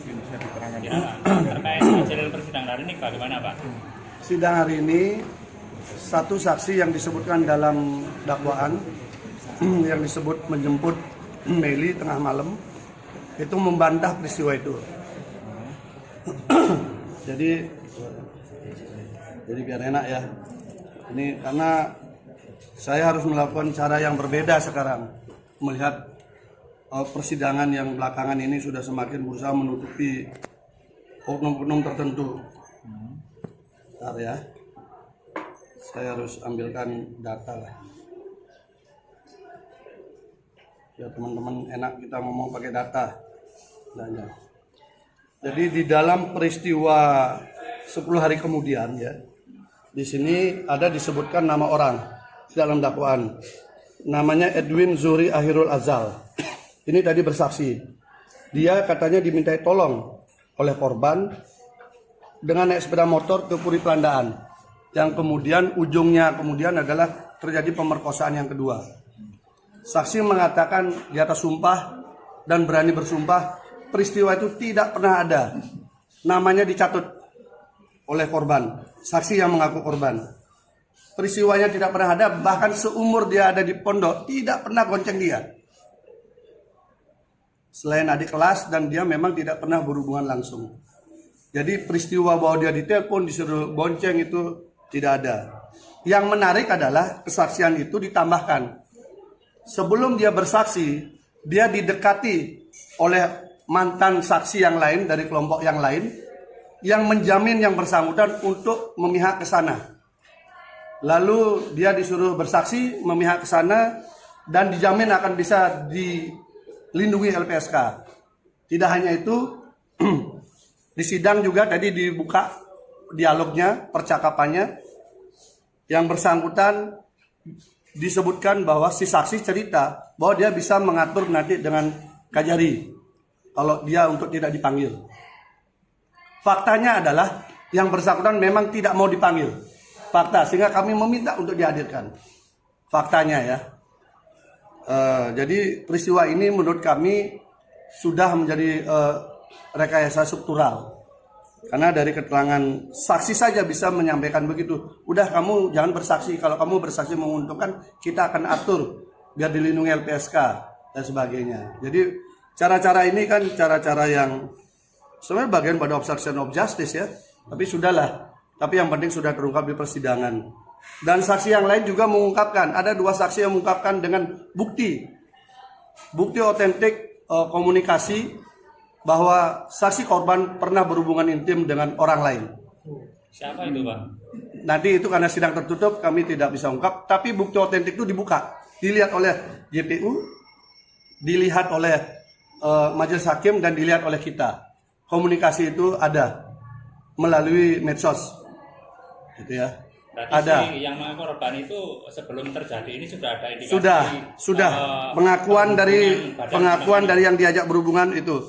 bisa diterangkan. Ya, terkait hasil persidangan hari ini bagaimana Pak? Sidang hari ini satu saksi yang disebutkan dalam dakwaan yang disebut menjemput Meli tengah malam itu membantah peristiwa itu. jadi biar enak ya. Ini karena saya harus melakukan cara yang berbeda sekarang melihat persidangan yang belakangan ini sudah semakin berusaha menutupi oknum-oknum tertentu. Bentar ya, saya harus ambilkan data lah. Ya teman-teman enak kita ngomong pakai data. Jadi di dalam peristiwa 10 hari kemudian ya, di sini ada disebutkan nama orang dalam dakwaan. Namanya Edwin Zuhri Akhirul Azal. Ini tadi bersaksi. Dia katanya dimintai tolong oleh korban dengan naik sepeda motor ke Puri Pelandaan. Yang kemudian ujungnya adalah terjadi pemerkosaan yang kedua. Saksi mengatakan di atas sumpah dan berani bersumpah peristiwa itu tidak pernah ada. Namanya dicatut oleh korban, saksi yang mengaku korban. Peristiwanya tidak pernah ada, bahkan seumur dia ada di pondok tidak pernah gonceng dia. Selain adik kelas dan dia memang tidak pernah berhubungan langsung. Jadi peristiwa bahwa dia ditelepon disuruh bonceng itu tidak ada. Yang menarik adalah kesaksian itu ditambahkan. Sebelum dia bersaksi, dia didekati oleh mantan saksi yang lain dari kelompok yang lain yang menjamin yang bersangkutan untuk memihak ke sana. Lalu dia disuruh bersaksi memihak ke sana dan dijamin akan bisa dilindungi LPSK. Tidak hanya itu, di sidang juga tadi dibuka dialognya, percakapannya. Yang bersangkutan disebutkan bahwa si saksi cerita bahwa dia bisa mengatur nanti dengan Kajari kalau dia untuk tidak dipanggil. Faktanya adalah yang bersangkutan memang tidak mau dipanggil. Fakta, sehingga kami meminta untuk dihadirkan. Faktanya ya. Jadi peristiwa ini menurut kami sudah menjadi rekayasa struktural. Karena dari keterangan saksi saja bisa menyampaikan begitu. Udah kamu jangan bersaksi. Kalau kamu bersaksi menguntungkan, kita akan atur biar dilindungi LPSK dan sebagainya. Jadi cara-cara ini kan cara-cara yang sebenarnya bagian pada obstruction of justice ya. Tapi sudahlah. Tapi yang penting sudah terungkap di persidangan. Dan saksi yang lain juga mengungkapkan. Ada 2 saksi yang mengungkapkan dengan bukti. Bukti otentik komunikasi bahwa saksi korban pernah berhubungan intim dengan orang lain. Siapa itu Pak? Nanti itu karena sidang tertutup kami tidak bisa ungkap. Tapi bukti otentik itu dibuka. Dilihat oleh JPU. Dilihat oleh majelis hakim dan dilihat oleh kita. Komunikasi itu ada melalui medsos. Gitu ya. Berarti ada. Si yang korban itu sebelum terjadi ini sudah ada indikasi. Sudah. Pengakuan dari yang diajak berhubungan itu.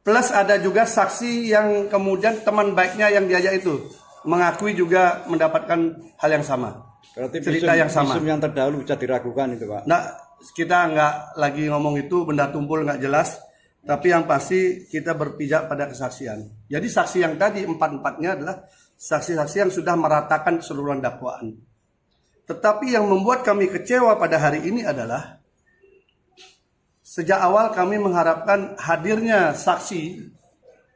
Plus ada juga saksi yang kemudian teman baiknya yang diajak itu mengakui juga mendapatkan hal yang sama. Berarti cerita yang sama. Visum yang terdahulu bisa diragukan itu Pak? Nah, kita nggak lagi ngomong itu, benda tumpul nggak jelas. Tapi yang pasti kita berpijak pada kesaksian. Jadi saksi yang tadi 4-4-nya adalah saksi-saksi yang sudah meratakan keseluruhan dakwaan. Tetapi yang membuat kami kecewa pada hari ini adalah sejak awal kami mengharapkan hadirnya saksi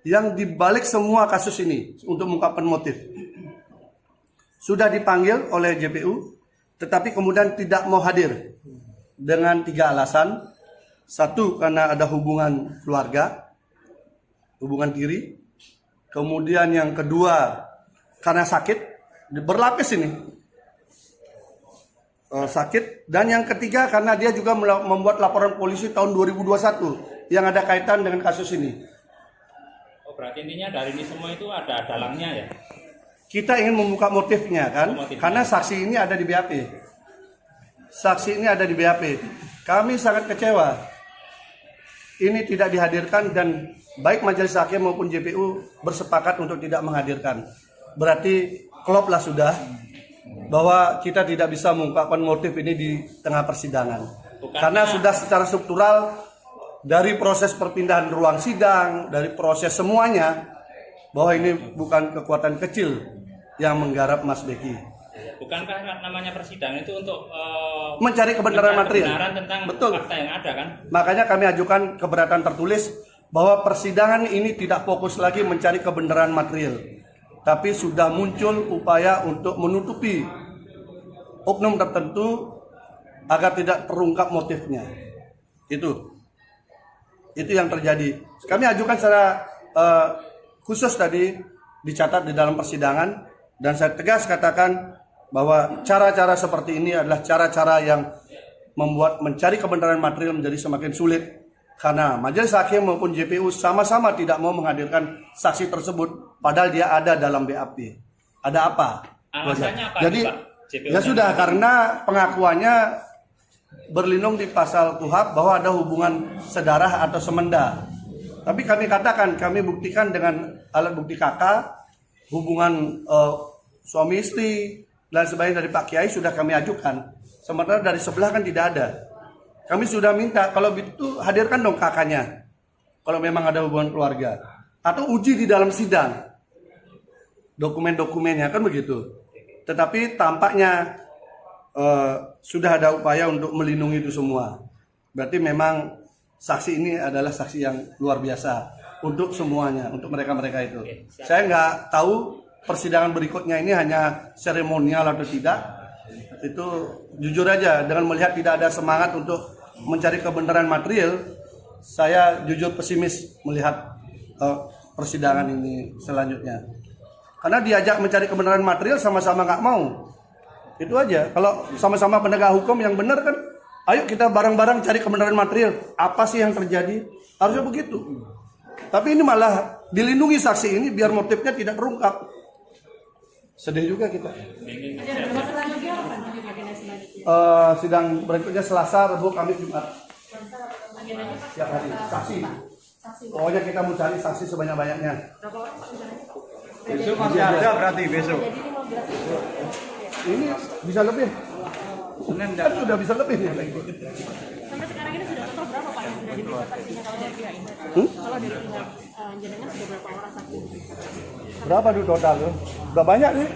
yang dibalik semua kasus ini untuk mengungkapkan motif. Sudah dipanggil oleh JPU, tetapi kemudian tidak mau hadir dengan 3 alasan. 1, karena ada hubungan keluarga, hubungan tiri. Kemudian yang kedua, karena sakit, berlapis ini. Sakit. Dan yang ketiga, karena dia juga membuat laporan polisi tahun 2021 yang ada kaitan dengan kasus ini. Oh, berarti intinya dari ini semua itu ada dalangnya ya? Kita ingin membuka motifnya kan, karena saksi ini ada di BAP. Saksi ini ada di BAP. Kami sangat kecewa. Ini tidak dihadirkan dan baik majelis hakim maupun JPU bersepakat untuk tidak menghadirkan. Berarti kloplah sudah bahwa kita tidak bisa mengungkapkan motif ini di tengah persidangan. Karena sudah secara struktural dari proses perpindahan ruang sidang, dari proses semuanya, bahwa ini bukan kekuatan kecil yang menggarap Mas Beki. Bukankah namanya persidangan itu untuk Mencari kebenaran material. kebenaran tentang Betul. fakta yang ada kan? Makanya kami ajukan keberatan tertulis bahwa persidangan ini tidak fokus lagi mencari kebenaran material, tapi sudah muncul upaya untuk menutupi oknum tertentu agar tidak terungkap motifnya. Itu yang terjadi. Kami ajukan secara khusus tadi dicatat di dalam persidangan, dan saya tegas katakan bahwa cara-cara seperti ini adalah cara-cara yang membuat mencari kebenaran material menjadi semakin sulit, karena majelis hakim maupun JPU sama-sama tidak mau menghadirkan saksi tersebut padahal dia ada dalam BAP. Ada apa? Alasannya apa? Jadi Pak? JPU ya sudah, karena pengakuannya berlindung di pasal KUHP bahwa ada hubungan sedarah atau semenda. Tapi kami katakan, kami buktikan dengan alat bukti KK, hubungan suami istri dan sebagainya dari Pak Kiai sudah kami ajukan. Sementara dari sebelah kan tidak ada. Kami sudah minta, kalau itu hadirkan dong kakaknya, kalau memang ada hubungan keluarga. Atau uji di dalam sidang, dokumen-dokumennya, kan begitu. Tetapi tampaknya sudah ada upaya untuk melindungi itu semua. Berarti memang saksi ini adalah saksi yang luar biasa untuk semuanya, untuk mereka-mereka itu. Saya nggak tahu persidangan berikutnya ini hanya seremonial atau tidak. Itu jujur aja, dengan melihat tidak ada semangat untuk mencari kebenaran material, saya jujur pesimis melihat persidangan ini selanjutnya. Karena diajak mencari kebenaran material sama-sama nggak mau. Itu aja. Kalau sama-sama penegak hukum yang benar kan, ayo kita bareng-bareng cari kebenaran material. Apa sih yang terjadi? Harusnya begitu. Tapi ini malah dilindungi saksi ini biar motifnya tidak terungkap. Sedih juga kita. Sidang berikutnya Selasa, Rabu, Kamis, Jumat. Siap hari. Saksi. Pokoknya kita mau cari saksi sebanyak-banyaknya. Besok masih ada berarti besok. Jadi 15. Ini bisa lebih. Senin Kan sudah bisa lebih nih. Sampai sekarang ini sudah total berapa Pak yang sudah diperiksa saksinya kalau dari pihak ini? Kalau dari pihak jenengan sudah berapa orang saksi diperiksa? Berapa dulu total tuh? Udah banyak nih.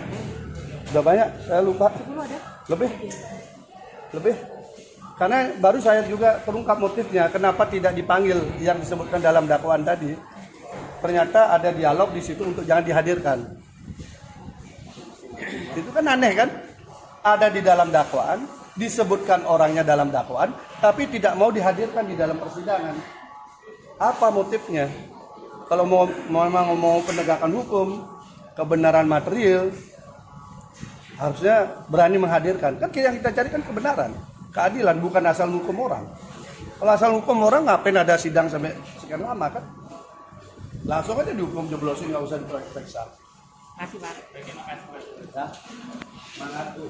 Udah banyak, saya lupa. 10 ada? Lebih. Karena baru saya juga terungkap motifnya, kenapa tidak dipanggil yang disebutkan dalam dakwaan tadi. Ternyata ada dialog di situ untuk jangan dihadirkan. Itu kan aneh kan? Ada di dalam dakwaan, disebutkan orangnya dalam dakwaan, tapi tidak mau dihadirkan di dalam persidangan. Apa motifnya? Kalau memang mau penegakan hukum, kebenaran material, harusnya berani menghadirkan. Kan yang kita cari kan kebenaran, keadilan, bukan asal hukum orang. Kalau asal hukum orang, ngapain ada sidang sampai sekian lama kan? Langsung aja dihukum jeblosin, nggak usah diperiksa. Masih Pak. Ya, semangat tuh.